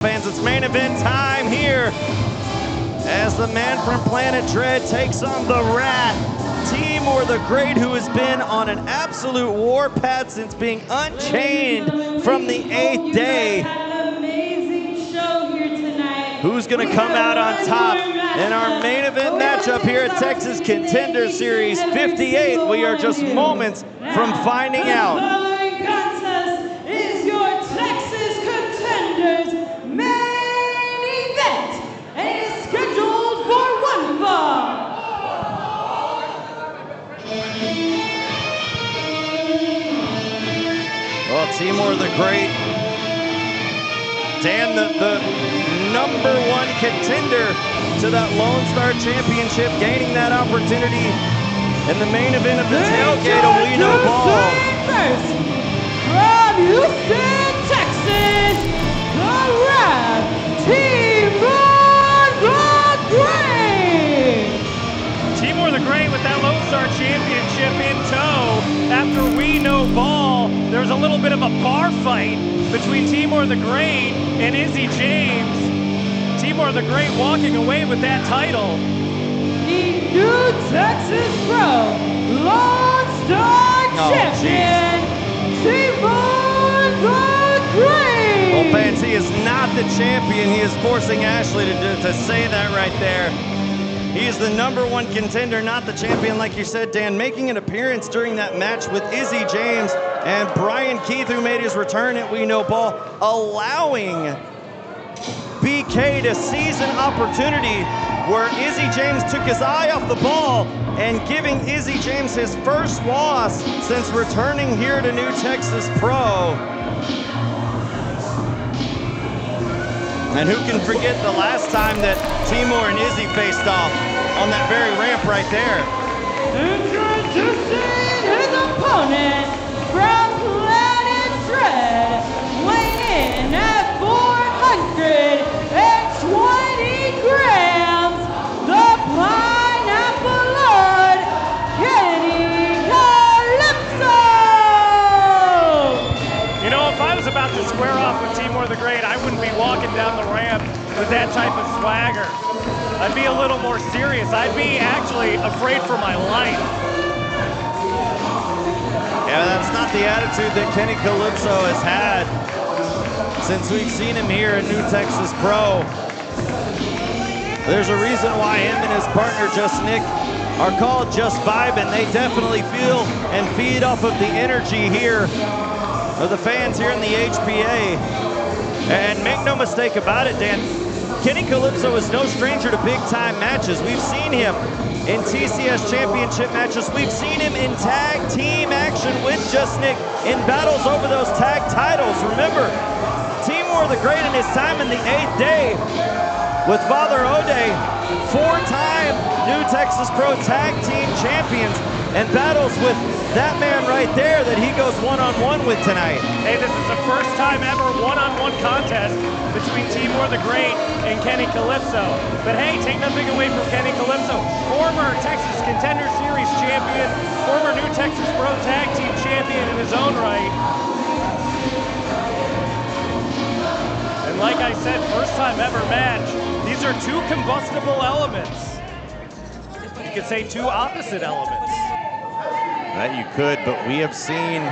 Fans, it's main event time here as the man from Planet Dread takes on the Rat, Timur the Great, who has been on an absolute warpath since being unchained from the 8th day. Who's going to come out on top in our main event matchup here at Texas Contenders Series 58? We are just moments from finding out. Well, Timur the Great, Dan, the #1 contender to that Lone Star Championship, gaining that opportunity in the main event of the tailgate of We Know Ball. First, from Houston, Texas, the Rat, Timur the Great. Timur the Great with that Lone Star Championship in tow. After We Know Ball, there was a little bit of a bar fight between Timur the Great and Izzy James. Timur the Great walking away with that title. The new Texas Pro Lone Star Champion, Timur the Great. Well, fans, he is not the champion. He is forcing Ashley to say that right there. He is the #1 contender, not the champion, like you said, Dan, making an appearance during that match with Izzy James and Brian Keith, who made his return at We Know Ball, allowing BK to seize an opportunity where Izzy James took his eye off the ball and giving Izzy James his first loss since returning here to New Texas Pro. And who can forget the last time that Timur and Izzy faced off on that very ramp right there? Introducing his opponent from Planet Dread, weighing in at 420 grams, the Pineapple Lord, Kalypso! You know, if I was about to square off with Timur the Great, I wouldn't be walking down the ramp with that type of swagger. I'd be a little more serious. I'd be actually afraid for my life. Yeah, that's not the attitude that Kenny Kalypso has had since we've seen him here in New Texas Pro. There's a reason why him and his partner, Just Nick, are called Just Vibin'. They definitely feel and feed off of the energy here of the fans here in the HPA. And make no mistake about it, Dan, Kenny Kalypso is no stranger to big-time matches. We've seen him in TCS championship matches. We've seen him in tag team action with Just Nick in battles over those tag titles. Remember, Timur the Great in his time in the 8th day with Father O'Day, 4-time New Texas Pro Tag Team champions, and battles with that man right there that he goes one-on-one with tonight. Hey, this is the first time ever one-on-one contest between Timur the Great and Kenny Kalypso. But hey, take nothing away from Kenny Kalypso, former Texas Contender Series champion, former New Texas Pro Tag Team champion in his own right. And like I said, first time ever match. These are two combustible elements. You could say two opposite elements. That you could, but we have seen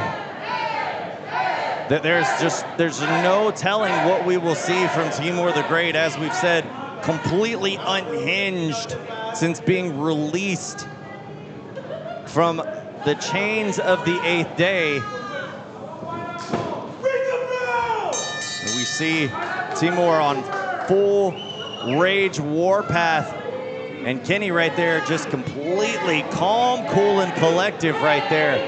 that there's no telling what we will see from Timur the Great, as we've said, completely unhinged since being released from the chains of the 8th day. And we see Timur on full rage warpath. And Kenny right there just completely calm, cool, and collective right there.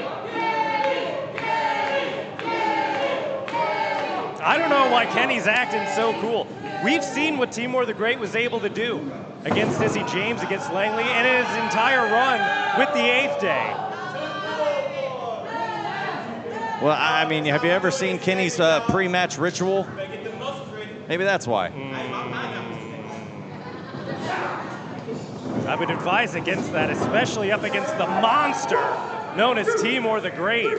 I don't know why Kenny's acting so cool. We've seen what Timur the Great was able to do against Izzy James, against Langley, and in his entire run with the 8th day. Well, I mean, have you ever seen Kenny's pre-match ritual? Maybe that's why. I would advise against that, especially up against the monster known as Timur the Great.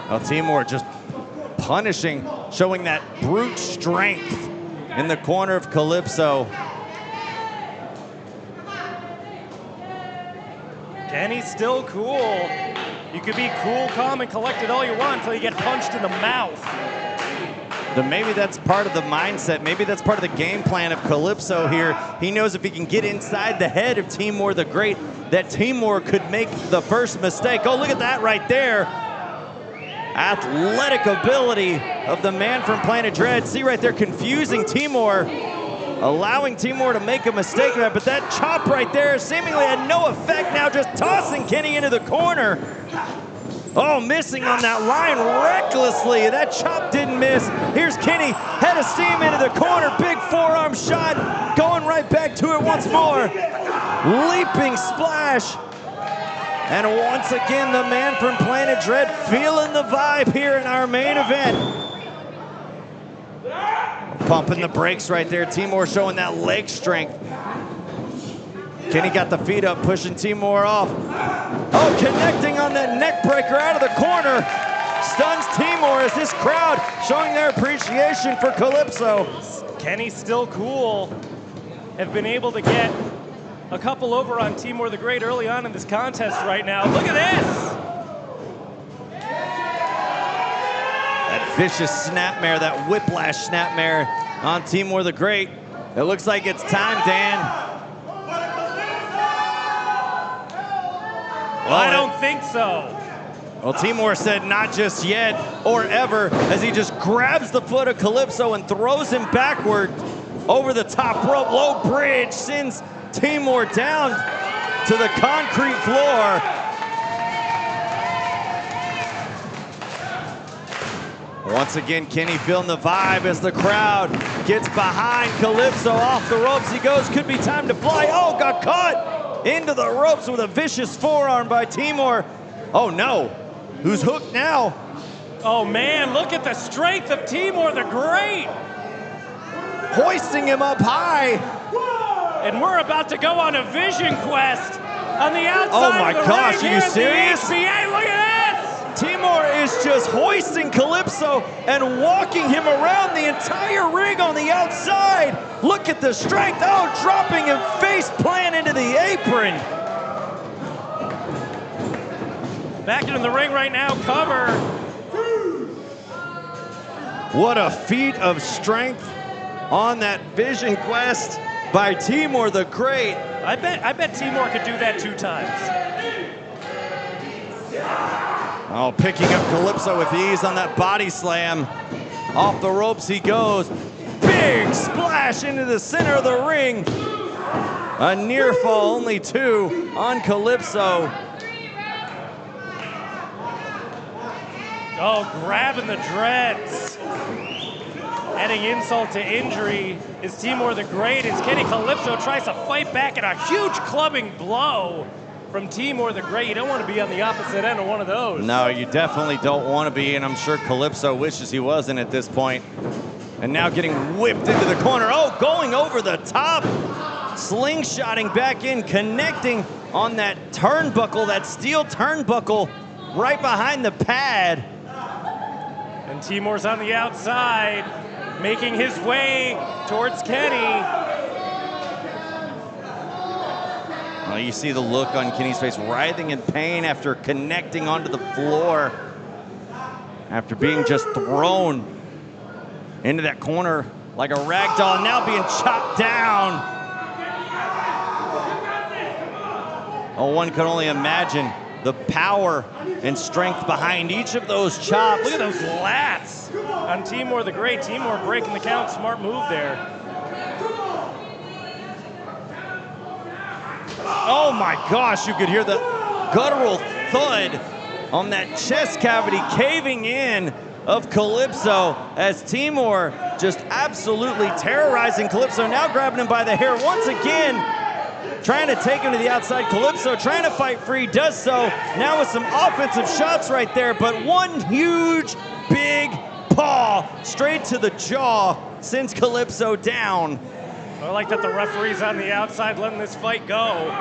Well, Timur just punishing showing that brute strength in the corner of Kalypso. Kenny's still cool. You could be cool, calm, and collected all you want until you get punched in the mouth. Then maybe that's part of the mindset. Maybe that's part of the game plan of Kalypso here. He knows if he can get inside the head of Timur the Great, that Timur could make the first mistake. Oh, look at that right there. Athletic ability of the man from Planet Dread. See right there, confusing Timur, allowing Timur to make a mistake of that, but that chop right there seemingly had no effect now, just tossing Kenny into the corner. Oh, missing on that line recklessly. That chop didn't miss. Here's Kenny, head of steam into the corner. Big forearm shot, going right back to it once more. Leaping splash. And once again, the man from Planet Dread feeling the vibe here in our main event. Pumping the brakes right there. Timur showing that leg strength. Kenny got the feet up, pushing Timur off. Oh, connecting on that neck breaker out of the corner. Stuns Timur as this crowd showing their appreciation for Kalypso. Kenny's still cool. Have been able to get a couple over on Timur the Great early on in this contest right now. Look at this! That vicious snapmare, that whiplash snapmare on Timur the Great. It looks like it's time, Dan. Well, I don't think so. Well, Timur said not just yet or ever, as he just grabs the foot of Kalypso and throws him backward over the top rope. Low bridge sends Timur down to the concrete floor. Once again, Kenny feeling the vibe as the crowd gets behind Kalypso. Off the ropes he goes, could be time to fly. Oh, got caught into the ropes with a vicious forearm by Timur. Oh no, who's hooked now? Oh man, look at the strength of Timur the Great. Hoisting him up high. And we're about to go on a vision quest on the outside. Oh my of the gosh, ring are you here at serious? the HBA. Look at this! Timur is just hoisting Kalypso and walking him around the entire ring on the outside. Look at the strength. Oh, dropping him face plant into the apron. Back into the ring right now, cover. What a feat of strength on that vision quest by Timur the Great. I bet Timur could do that 2 times. Oh, picking up Kalypso with ease on that body slam. Off the ropes he goes. Big splash into the center of the ring. A near fall, only 2 on Kalypso. Oh, grabbing the dreads. Adding insult to injury is Timur the Great as Kenny Kalypso tries to fight back at a huge clubbing blow from Timur the Great. You don't want to be on the opposite end of one of those. No, you definitely don't want to be, and I'm sure Kalypso wishes he wasn't at this point. And now getting whipped into the corner. Oh, going over the top. Slingshotting back in, connecting on that turnbuckle, that steel turnbuckle right behind the pad. And Timur's on the outside, making his way towards Kenny. Well, you see the look on Kenny's face, writhing in pain after connecting onto the floor, after being just thrown into that corner like a rag doll, now being chopped down. Oh, one could only imagine the power and strength behind each of those chops. Look at those lats on Timur the Great. Timur breaking the count, smart move there. Oh my gosh, you could hear the guttural thud on that chest cavity caving in of Kalypso as Timur just absolutely terrorizing Kalypso, now grabbing him by the hair once again, trying to take him to the outside. Kalypso trying to fight free, does so now with some offensive shots right there, but one huge big paw straight to the jaw sends Kalypso down. I like that the referee's on the outside letting this fight go.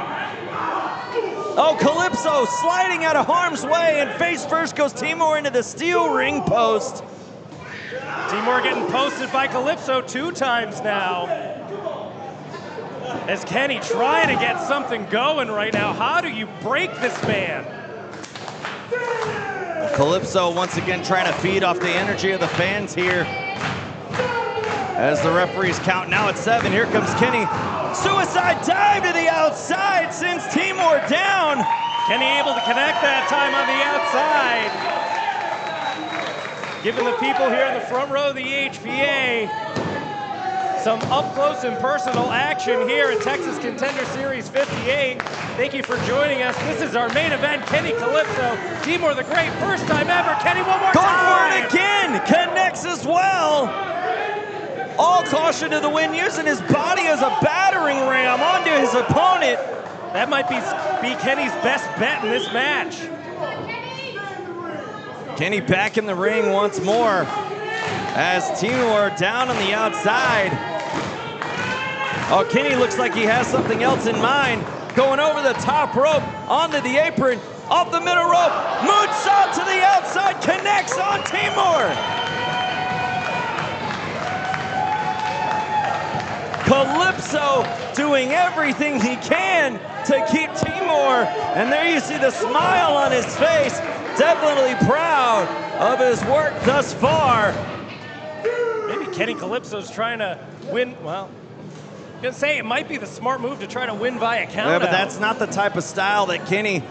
Oh, Kalypso sliding out of harm's way, and face first goes Timur into the steel ring post. Timur getting posted by Kalypso 2 times now. As Kenny trying to get something going right now. How do you break this man? Kalypso once again trying to feed off the energy of the fans here. As the referees count now at 7, here comes Kenny. Suicide dive to the outside, sends Timur down. Kenny able to connect that time on the outside. Giving the people here in the front row of the HPA some up close and personal action here in Texas Contender Series 58. Thank you for joining us. This is our main event, Kenny Kalypso, Timur the Great, first time ever. Kenny, one more time. Going for it again, connects as well. All caution to the wind, using his body as a battering ram onto his opponent. That might be Kenny's best bet in this match. Kenny back in the ring once more as Timur down on the outside. Oh, Kenny looks like he has something else in mind. Going over the top rope, onto the apron, off the middle rope, moonsault to the outside, connects on Timur. Kalypso doing everything he can to keep Timur, and there you see the smile on his face, definitely proud of his work thus far. Maybe Kenny Kalypso's trying to win, well, I'm gonna say it might be the smart move to try to win via count. Yeah, but that's not the type of style that Kenny,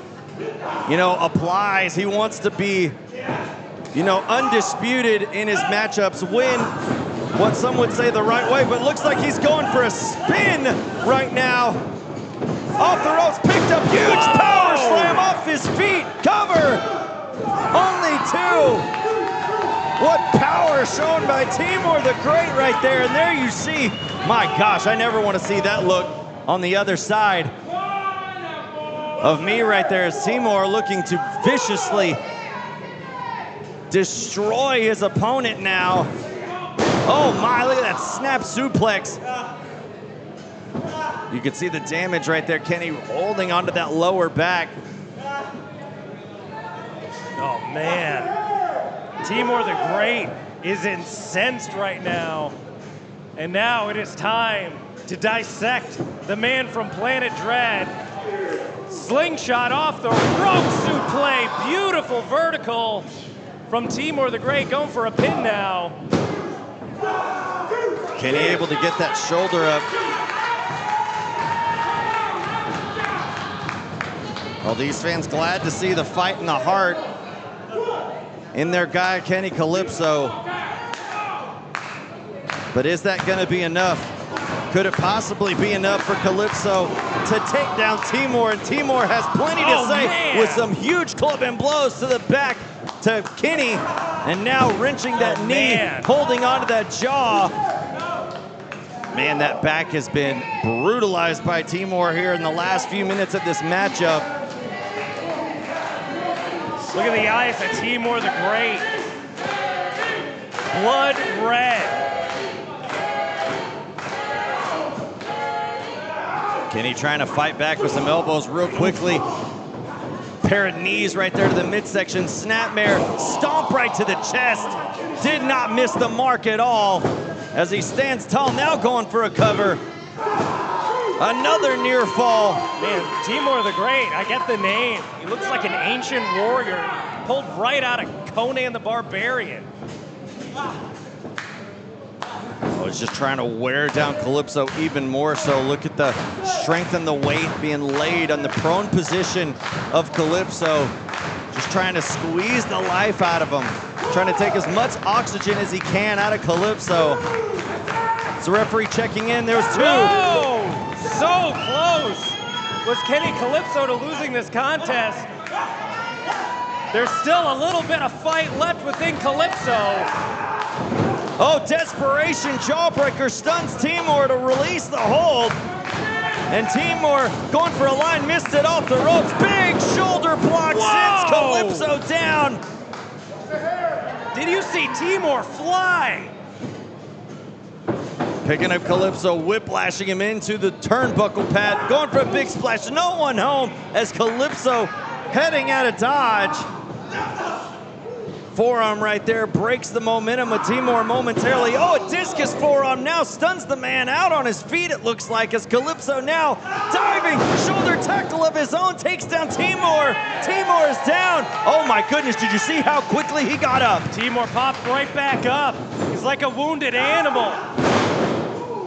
applies. He wants to be, undisputed in his matchups, win what some would say the right way, but looks like he's going for a spin right now. Off the ropes, picked up, huge power slam off his feet, cover, only 2. What power shown by Timur the Great right there, and there you see, my gosh, I never want to see that look on the other side of me right there, as Timur looking to viciously destroy his opponent now. Oh my, look at that snap suplex. You can see the damage right there, Kenny holding onto that lower back. Oh man, Timur the Great is incensed right now. And now it is time to dissect the man from Planet Dread. Slingshot off the rope suplex, beautiful vertical from Timur the Great, going for a pin now. Kenny able to get that shoulder up. Well, these fans glad to see the fight in the heart in their guy, Kenny Kalypso. But is that gonna be enough? Could it possibly be enough for Kalypso to take down Timur? And Timur has plenty to say, man, with some huge clubbing blows to the back to Kenny, and now wrenching that knee, holding onto that jaw. Man, that back has been brutalized by Timur here in the last few minutes of this matchup. Look at the eyes of Timur the Great. Blood red. Kenny trying to fight back with some elbows real quickly. Pair of knees right there to the midsection. Snapmare, stomp right to the chest. Did not miss the mark at all as he stands tall, now going for a cover. Another near fall. Man, Timur the Great, I get the name. He looks like an ancient warrior, pulled right out of Conan the Barbarian. Oh, he's just trying to wear down Kalypso even more so. Look at the strength and the weight being laid on the prone position of Kalypso. Just trying to squeeze the life out of him. Trying to take as much oxygen as he can out of Kalypso. It's the referee checking in. There's 2. Whoa! So close was Kenny Kalypso to losing this contest. There's still a little bit of fight left within Kalypso. Oh, desperation jawbreaker stuns Timur to release the hold. And Timur going for a line, missed it off the ropes. Big shoulder block sends Kalypso down. Did you see Timur fly? Picking up Kalypso, whiplashing him into the turnbuckle pad. Going for a big splash, no one home as Kalypso heading out of dodge. forearm right there breaks the momentum of Timur momentarily. Oh, a discus forearm now stuns the man out on his feet, it looks like, as Kalypso now diving, shoulder tackle of his own, takes down Timur. Timur is down. Oh my goodness, did you see how quickly he got up? Timur popped right back up. He's like a wounded animal.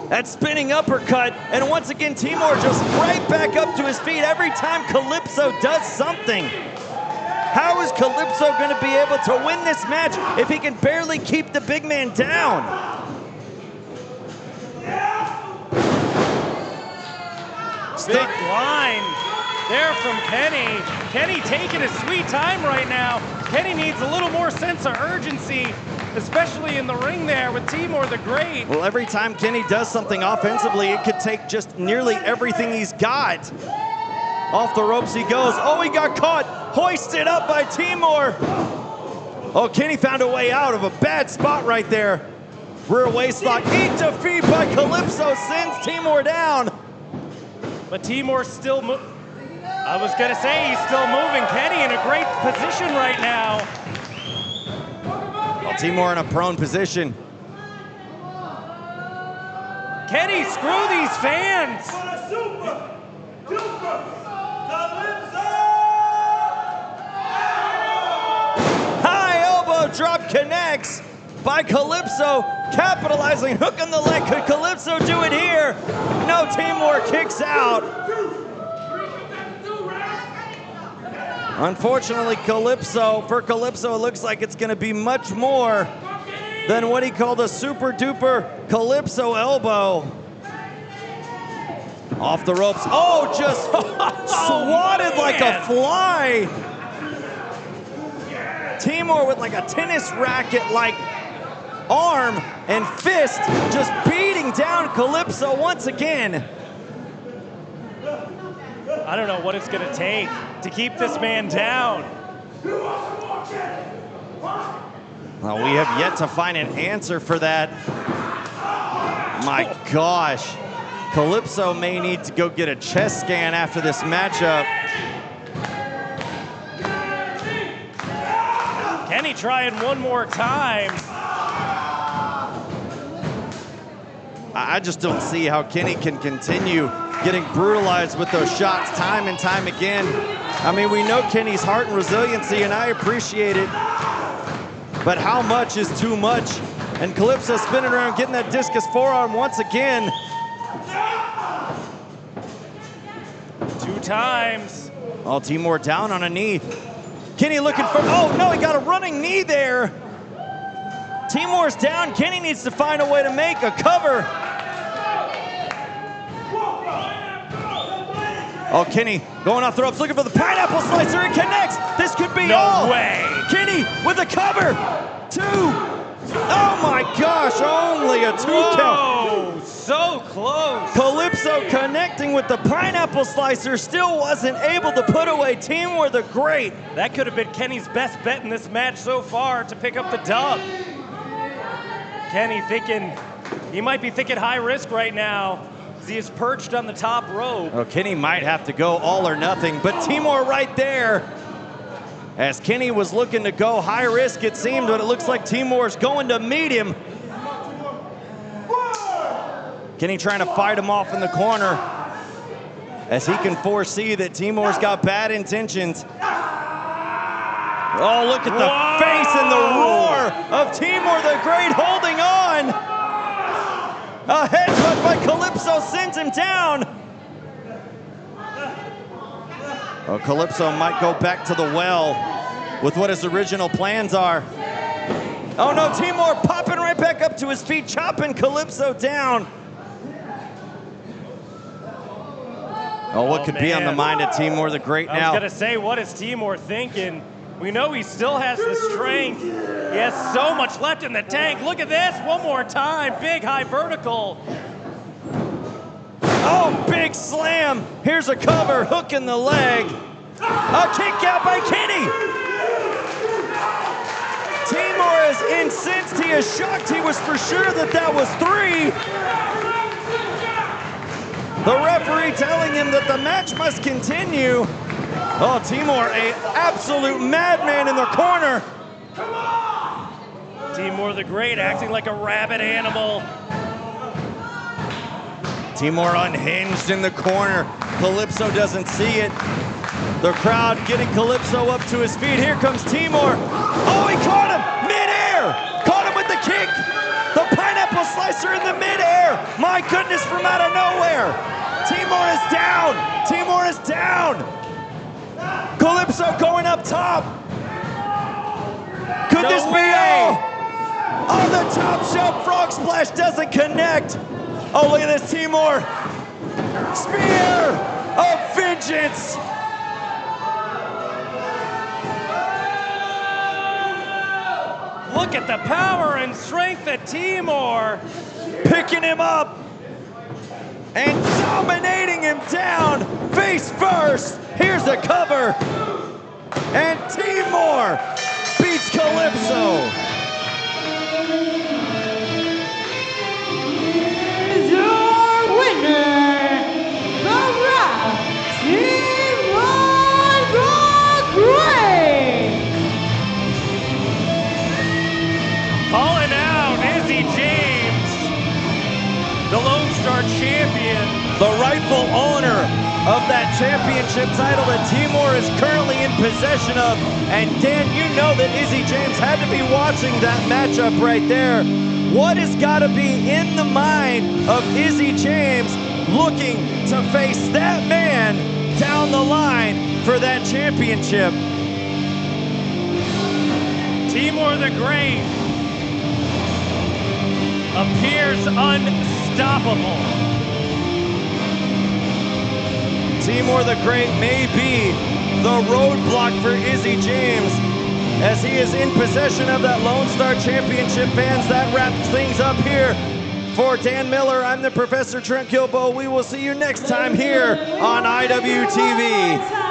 That spinning uppercut, and once again, Timur just right back up to his feet every time Kalypso does something. How is Kalypso going to be able to win this match if he can barely keep the big man down? Big line there from Kenny. Kenny taking his sweet time right now. Kenny needs a little more sense of urgency, especially in the ring there with Timur the Great. Well, every time Kenny does something offensively, it could take just nearly everything he's got. Off the ropes he goes. Oh, he got caught. Hoisted up by Timur. Oh, Kenny found a way out of a bad spot right there. Rear waist lock. Eat defeat by Kalypso sends Timur down. But Timur's still I was going to say he's still moving. Kenny in a great position right now. Well, Timur in a prone position. Kenny, screw these fans. High elbow drop connects by Kalypso, capitalizing, hook on the leg. Could Kalypso do it here? No, Timur kicks out. Unfortunately, for Kalypso, it looks like it's going to be much more than what he called a super duper Kalypso elbow. Off the ropes. Oh, just swatted like a fly. Timur with like a tennis racket-like arm and fist just beating down Kalypso once again. I don't know what it's going to take to keep this man down. Well, we have yet to find an answer for that. My gosh. Kalypso may need to go get a chest scan after this matchup. Kenny trying one more time. I just don't see how Kenny can continue getting brutalized with those shots time and time again. I mean, we know Kenny's heart and resiliency, and I appreciate it. But how much is too much? And Kalypso spinning around, getting that discus forearm once again. 2 times. Oh, Timur down on a knee. Kenny looking for, oh no, he got a running knee there. Timur's down, Kenny needs to find a way to make a cover. Oh, Kenny going off the ropes, looking for the pineapple slicer, it connects. This could be all. No way. Kenny with a cover, 2. Oh my gosh, only a 2 count. So close. Kalypso connecting with the pineapple slicer, still wasn't able to put away Timur the Great. That could have been Kenny's best bet in this match so far to pick up the dub. Kenny thinking, he might be thinking high risk right now as he is perched on the top rope. Oh, Kenny might have to go all or nothing, but Timur right there. As Kenny was looking to go high risk, it seemed, but it looks like Timur's going to meet him. Kenny trying to fight him off in the corner as he can foresee that Timur's got bad intentions. Oh, look at the face and the roar of Timur the Great holding on. A headbutt by Kalypso sends him down. Oh, Kalypso might go back to the well with what his original plans are. Oh no, Timur popping right back up to his feet, chopping Kalypso down. Oh, what could be on the mind of Timur the Great now? I was going to say, what is Timur thinking? We know he still has the strength. He has so much left in the tank. Look at this, one more time. Big high vertical. Oh, big slam. Here's a cover, hook in the leg. A kick out by Kenny. Timur is incensed. He is shocked. He was for sure that that was 3. The referee telling him that the match must continue. Oh, Timur, an absolute madman in the corner. Timur the Great acting like a rabid animal. Timur unhinged in the corner. Kalypso doesn't see it. The crowd getting Kalypso up to his feet. Here comes Timur. Oh, he caught him midair. Caught him with the kick. The pineapple slicer in the midair. My goodness, from out of nowhere. Timur is down. Timur is down. Kalypso going up top. Could No this be way. all? Oh, the top shelf frog splash doesn't connect. Oh, look at this, Timur. Spear of vengeance. Look at the power and strength of Timur. Picking him up and dominating him down face first. Here's the cover. And Timur beats Kalypso. Is your winner, the Rock, Timur the Great. Calling out Izzy James, the Lone Star champion. The rightful owner of that championship title that Timur is currently in possession of. And Dan, you know that Izzy James had to be watching that matchup right there. What has got to be in the mind of Izzy James looking to face that man down the line for that championship? Timur the Great appears unstoppable. Timur the Great may be the roadblock for Izzy James as he is in possession of that Lone Star Championship. Fans, that wraps things up here. For Dan Miller, I'm the Professor Trent Kilbo. We will see you next time here on IWTV.